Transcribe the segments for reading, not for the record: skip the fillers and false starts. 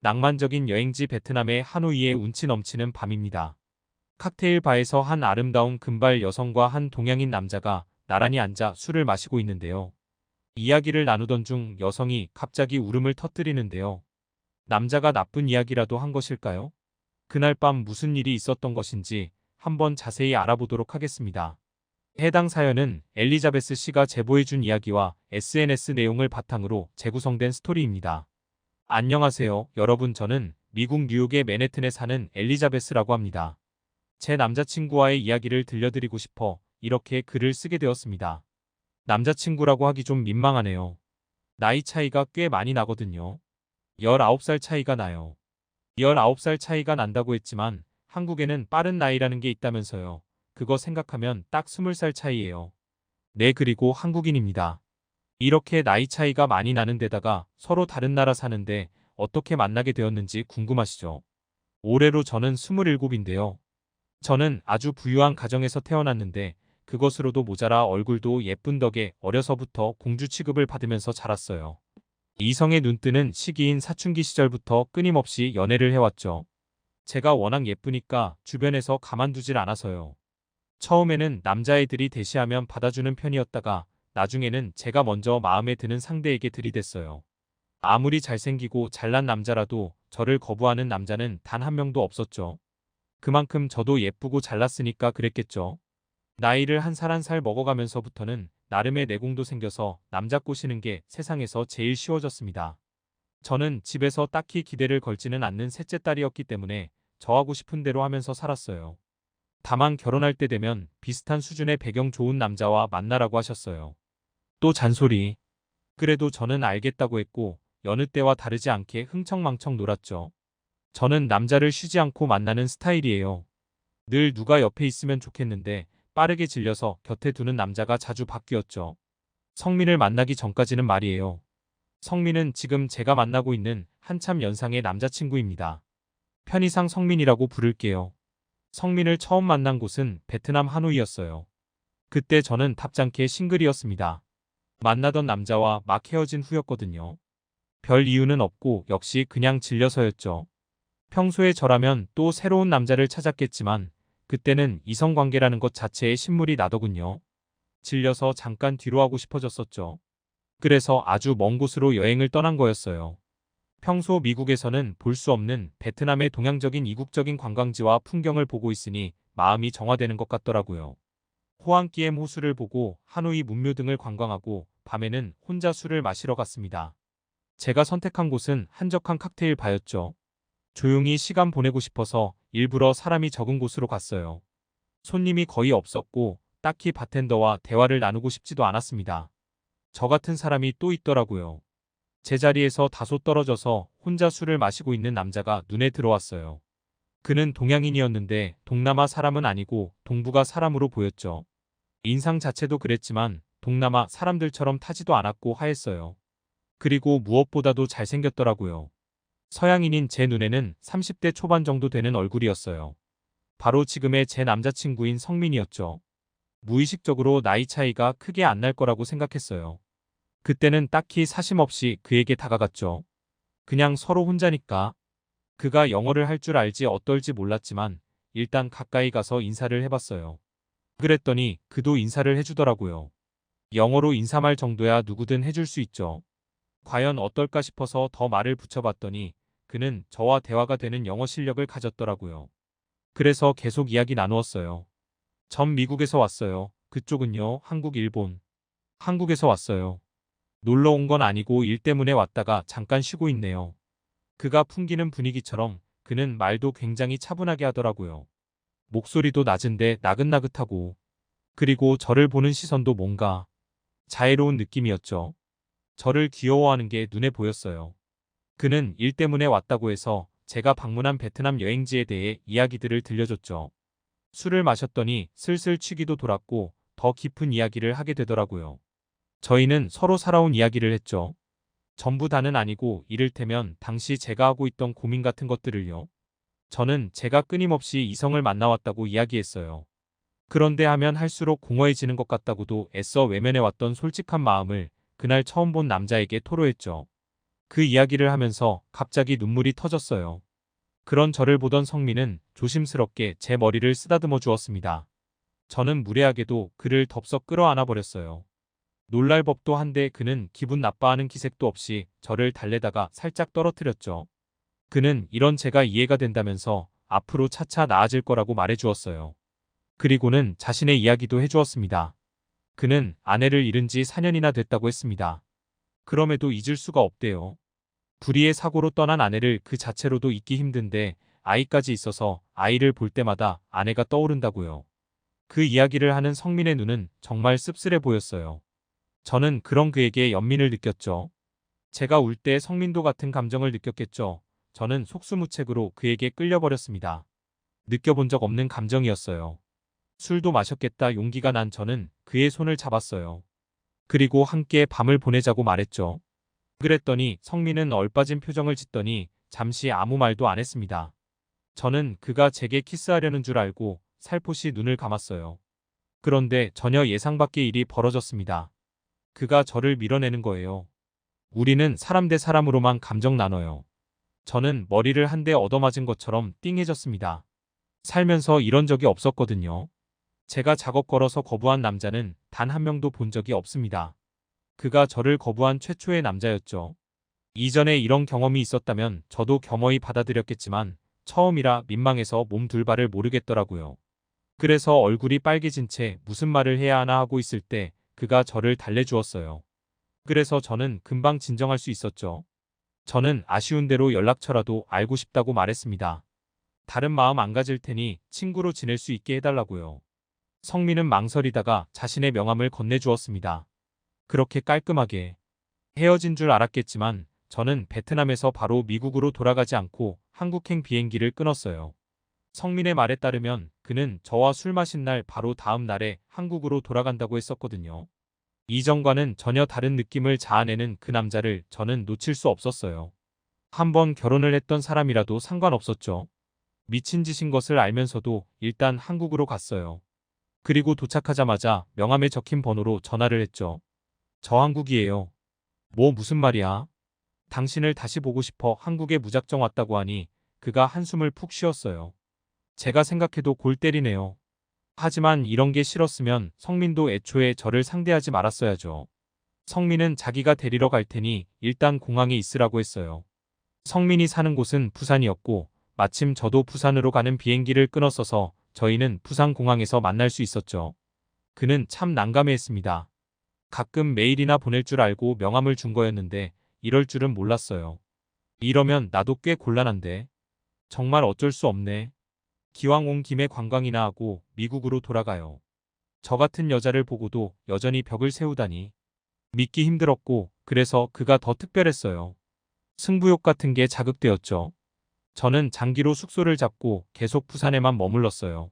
낭만적인 여행지 베트남의 하노이의 운치 넘치는 밤입니다. 칵테일 바에서 한 아름다운 금발 여성과 한 동양인 남자가 나란히 앉아 술을 마시고 있는데요. 이야기를 나누던 중 여성이 갑자기 울음을 터뜨리는데요. 남자가 나쁜 이야기라도 한 것일까요? 그날 밤 무슨 일이 있었던 것인지 한번 자세히 알아보도록 하겠습니다. 해당 사연은 엘리자베스 씨가 제보해준 이야기와 SNS 내용을 바탕으로 재구성된 스토리입니다. 안녕하세요, 여러분. 저는 미국 뉴욕의 맨해튼에 사는 엘리자베스라고 합니다. 제 남자친구와의 이야기를 들려드리고 싶어 이렇게 글을 쓰게 되었습니다. 남자친구라고 하기 좀 민망하네요. 나이 차이가 꽤 많이 나거든요. 19살 차이가 나요. 19살 차이가 난다고 했지만 한국에는 빠른 나이라는 게 있다면서요. 그거 생각하면 딱 20살 차이예요. 네, 그리고 한국인입니다. 이렇게 나이 차이가 많이 나는 데다가 서로 다른 나라 사는데 어떻게 만나게 되었는지 궁금하시죠? 올해로 저는 27인데요. 저는 아주 부유한 가정에서 태어났는데 그것으로도 모자라 얼굴도 예쁜 덕에 어려서부터 공주 취급을 받으면서 자랐어요. 이성의 눈뜨는 시기인 사춘기 시절부터 끊임없이 연애를 해왔죠. 제가 워낙 예쁘니까 주변에서 가만두질 않아서요. 처음에는 남자애들이 대시하면 받아주는 편이었다가 나중에는 제가 먼저 마음에 드는 상대에게 들이댔어요. 아무리 잘생기고 잘난 남자라도 저를 거부하는 남자는 단 한 명도 없었죠. 그만큼 저도 예쁘고 잘났으니까 그랬겠죠. 나이를 한 살 한 살 먹어가면서부터는 나름의 내공도 생겨서 남자 꼬시는 게 세상에서 제일 쉬워졌습니다. 저는 집에서 딱히 기대를 걸지는 않는 셋째 딸이었기 때문에 저하고 싶은 대로 하면서 살았어요. 다만 결혼할 때 되면 비슷한 수준의 배경 좋은 남자와 만나라고 하셨어요. 또 잔소리. 그래도 저는 알겠다고 했고 여느 때와 다르지 않게 흥청망청 놀았죠. 저는 남자를 쉬지 않고 만나는 스타일이에요. 늘 누가 옆에 있으면 좋겠는데 빠르게 질려서 곁에 두는 남자가 자주 바뀌었죠. 성민을 만나기 전까지는 말이에요. 성민은 지금 제가 만나고 있는 한참 연상의 남자친구입니다. 편의상 성민이라고 부를게요. 성민을 처음 만난 곳은 베트남 하노이였어요. 그때 저는 답잖게 싱글이었습니다. 만나던 남자와 막 헤어진 후였거든요. 별 이유는 없고 역시 그냥 질려서였죠. 평소에 저라면 또 새로운 남자를 찾았겠지만 그때는 이성관계라는 것 자체에 신물이 나더군요. 질려서 잠깐 뒤로 하고 싶어졌었죠. 그래서 아주 먼 곳으로 여행을 떠난 거였어요. 평소 미국에서는 볼 수 없는 베트남의 동양적인 이국적인 관광지와 풍경을 보고 있으니 마음이 정화되는 것 같더라고요. 호안기엠 호수를 보고 하노이 문묘 등을 관광하고 밤에는 혼자 술을 마시러 갔습니다. 제가 선택한 곳은 한적한 칵테일 바였죠. 조용히 시간 보내고 싶어서 일부러 사람이 적은 곳으로 갔어요. 손님이 거의 없었고 딱히 바텐더와 대화를 나누고 싶지도 않았습니다. 저 같은 사람이 또 있더라고요. 제자리에서 다소 떨어져서 혼자 술을 마시고 있는 남자가 눈에 들어왔어요. 그는 동양인이었는데 동남아 사람은 아니고 동북아 사람으로 보였죠. 인상 자체도 그랬지만 동남아 사람들처럼 타지도 않았고 하였어요. 그리고 무엇보다도 잘생겼더라고요. 서양인인 제 눈에는 30대 초반 정도 되는 얼굴이었어요. 바로 지금의 제 남자친구인 성민이었죠. 무의식적으로 나이 차이가 크게 안 날 거라고 생각했어요. 그때는 딱히 사심 없이 그에게 다가갔죠. 그냥 서로 혼자니까. 그가 영어를 할 줄 알지 어떨지 몰랐지만 일단 가까이 가서 인사를 해봤어요. 그랬더니 그도 인사를 해주더라고요. 영어로 인사말 정도야 누구든 해줄 수 있죠. 과연 어떨까 싶어서 더 말을 붙여봤더니 그는 저와 대화가 되는 영어 실력을 가졌더라고요. 그래서 계속 이야기 나누었어요. 전 미국에서 왔어요. 그쪽은요? 한국, 일본. 한국에서 왔어요. 놀러 온 건 아니고 일 때문에 왔다가 잠깐 쉬고 있네요. 그가 풍기는 분위기처럼 그는 말도 굉장히 차분하게 하더라고요. 목소리도 낮은데 나긋나긋하고 그리고 저를 보는 시선도 뭔가 자애로운 느낌이었죠. 저를 귀여워하는 게 눈에 보였어요. 그는 일 때문에 왔다고 해서 제가 방문한 베트남 여행지에 대해 이야기들을 들려줬죠. 술을 마셨더니 슬슬 취기도 돌았고 더 깊은 이야기를 하게 되더라고요. 저희는 서로 살아온 이야기를 했죠. 전부 다는 아니고 이를테면 당시 제가 하고 있던 고민 같은 것들을요. 저는 제가 끊임없이 이성을 만나왔다고 이야기했어요. 그런데 하면 할수록 공허해지는 것 같다고도 애써 외면해왔던 솔직한 마음을 그날 처음 본 남자에게 토로했죠. 그 이야기를 하면서 갑자기 눈물이 터졌어요. 그런 저를 보던 성민은 조심스럽게 제 머리를 쓰다듬어 주었습니다. 저는 무례하게도 그를 덥석 끌어안아 버렸어요. 놀랄 법도 한데 그는 기분 나빠하는 기색도 없이 저를 달래다가 살짝 떨어뜨렸죠. 그는 이런 제가 이해가 된다면서 앞으로 차차 나아질 거라고 말해 주었어요. 그리고는 자신의 이야기도 해주었습니다. 그는 아내를 잃은 지 4년이나 됐다고 했습니다. 그럼에도 잊을 수가 없대요. 불의의 사고로 떠난 아내를 그 자체로도 잊기 힘든데 아이까지 있어서 아이를 볼 때마다 아내가 떠오른다고요. 그 이야기를 하는 성민의 눈은 정말 씁쓸해 보였어요. 저는 그런 그에게 연민을 느꼈죠. 제가 울 때 성민도 같은 감정을 느꼈겠죠. 저는 속수무책으로 그에게 끌려버렸습니다. 느껴본 적 없는 감정이었어요. 술도 마셨겠다 용기가 난 저는 그의 손을 잡았어요. 그리고 함께 밤을 보내자고 말했죠. 그랬더니 성민은 얼빠진 표정을 짓더니 잠시 아무 말도 안 했습니다. 저는 그가 제게 키스하려는 줄 알고 살포시 눈을 감았어요. 그런데 전혀 예상 밖의 일이 벌어졌습니다. 그가 저를 밀어내는 거예요. 우리는 사람 대 사람으로만 감정 나눠요. 저는 머리를 한 대 얻어맞은 것처럼 띵해졌습니다. 살면서 이런 적이 없었거든요. 제가 작업 걸어서 거부한 남자는 단 한 명도 본 적이 없습니다. 그가 저를 거부한 최초의 남자였죠. 이전에 이런 경험이 있었다면 저도 겸허히 받아들였겠지만 처음이라 민망해서 몸 둘 바를 모르겠더라고요. 그래서 얼굴이 빨개진 채 무슨 말을 해야 하나 하고 있을 때 그가 저를 달래주었어요. 그래서 저는 금방 진정할 수 있었죠. 저는 아쉬운 대로 연락처라도 알고 싶다고 말했습니다. 다른 마음 안 가질 테니 친구로 지낼 수 있게 해달라고요. 성민은 망설이다가 자신의 명함을 건네주었습니다. 그렇게 깔끔하게 헤어진 줄 알았겠지만 저는 베트남에서 바로 미국으로 돌아가지 않고 한국행 비행기를 끊었어요. 성민의 말에 따르면 그는 저와 술 마신 날 바로 다음 날에 한국으로 돌아간다고 했었거든요. 이전과는 전혀 다른 느낌을 자아내는 그 남자를 저는 놓칠 수 없었어요. 한번 결혼을 했던 사람이라도 상관없었죠. 미친 짓인 것을 알면서도 일단 한국으로 갔어요. 그리고 도착하자마자 명함에 적힌 번호로 전화를 했죠. 저 한국이에요. 뭐 무슨 말이야? 당신을 다시 보고 싶어 한국에 무작정 왔다고 하니 그가 한숨을 푹 쉬었어요. 제가 생각해도 골 때리네요. 하지만 이런 게 싫었으면 성민도 애초에 저를 상대하지 말았어야죠. 성민은 자기가 데리러 갈 테니 일단 공항에 있으라고 했어요. 성민이 사는 곳은 부산이었고 마침 저도 부산으로 가는 비행기를 끊었어서 저희는 부산 공항에서 만날 수 있었죠. 그는 참 난감해했습니다. 가끔 메일이나 보낼 줄 알고 명함을 준 거였는데 이럴 줄은 몰랐어요. 이러면 나도 꽤 곤란한데. 정말 어쩔 수 없네. 기왕 온 김에 관광이나 하고 미국으로 돌아가요. 저 같은 여자를 보고도 여전히 벽을 세우다니. 믿기 힘들었고 그래서 그가 더 특별했어요. 승부욕 같은 게 자극되었죠. 저는 장기로 숙소를 잡고 계속 부산에만 머물렀어요.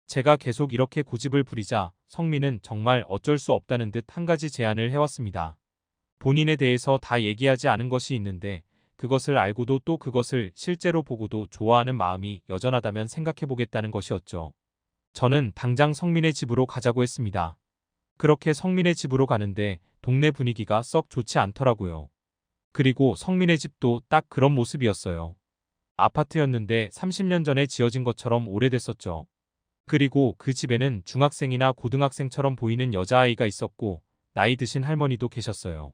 제가 계속 이렇게 고집을 부리자 성민은 정말 어쩔 수 없다는 듯 한 가지 제안을 해왔습니다. 본인에 대해서 다 얘기하지 않은 것이 있는데 그것을 알고도 또 그것을 실제로 보고도 좋아하는 마음이 여전하다면 생각해보겠다는 것이었죠. 저는 당장 성민의 집으로 가자고 했습니다. 그렇게 성민의 집으로 가는데 동네 분위기가 썩 좋지 않더라고요. 그리고 성민의 집도 딱 그런 모습이었어요. 아파트였는데 30년 전에 지어진 것처럼 오래됐었죠. 그리고 그 집에는 중학생이나 고등학생처럼 보이는 여자아이가 있었고 나이 드신 할머니도 계셨어요.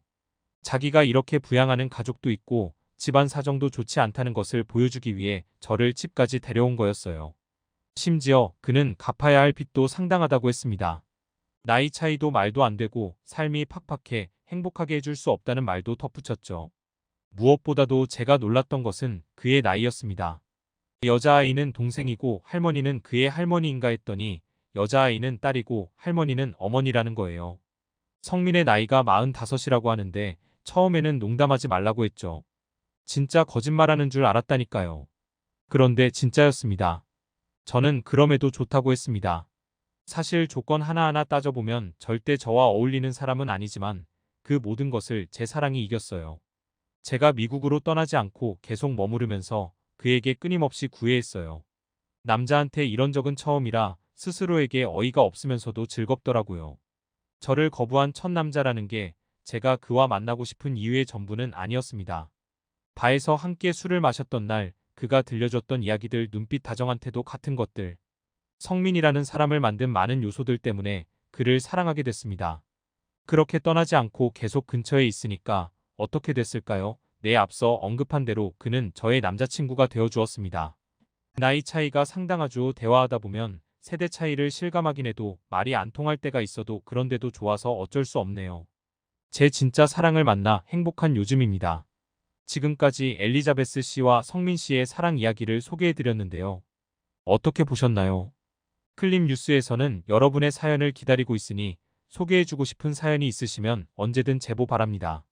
자기가 이렇게 부양하는 가족도 있고 집안 사정도 좋지 않다는 것을 보여주기 위해 저를 집까지 데려온 거였어요. 심지어 그는 갚아야 할 빚도 상당하다고 했습니다. 나이 차이도 말도 안 되고 삶이 팍팍해 행복하게 해줄 수 없다는 말도 덧붙였죠. 무엇보다도 제가 놀랐던 것은 그의 나이였습니다. 여자아이는 동생이고 할머니는 그의 할머니인가 했더니 여자아이는 딸이고 할머니는 어머니라는 거예요. 성민의 나이가 45이라고 하는데 처음에는 농담하지 말라고 했죠. 진짜 거짓말하는 줄 알았다니까요. 그런데 진짜였습니다. 저는 그럼에도 좋다고 했습니다. 사실 조건 하나하나 따져보면 절대 저와 어울리는 사람은 아니지만 그 모든 것을 제 사랑이 이겼어요. 제가 미국으로 떠나지 않고 계속 머무르면서 그에게 끊임없이 구애했어요. 남자한테 이런 적은 처음이라 스스로에게 어이가 없으면서도 즐겁더라고요. 저를 거부한 첫 남자라는 게 제가 그와 만나고 싶은 이유의 전부는 아니었습니다. 바에서 함께 술을 마셨던 날 그가 들려줬던 이야기들, 눈빛, 다정한 태도 같은 것들. 성민이라는 사람을 만든 많은 요소들 때문에 그를 사랑하게 됐습니다. 그렇게 떠나지 않고 계속 근처에 있으니까 어떻게 됐을까요? 네, 앞서 언급한 대로 그는 저의 남자친구가 되어 주었습니다. 나이 차이가 상당하죠. 대화하다 보면 세대 차이를 실감하긴 해도 말이 안 통할 때가 있어도 그런데도 좋아서 어쩔 수 없네요. 제 진짜 사랑을 만나 행복한 요즘입니다. 지금까지 엘리자베스 씨와 성민 씨의 사랑 이야기를 소개해드렸는데요. 어떻게 보셨나요? 클립 뉴스에서는 여러분의 사연을 기다리고 있으니 소개해주고 싶은 사연이 있으시면 언제든 제보 바랍니다.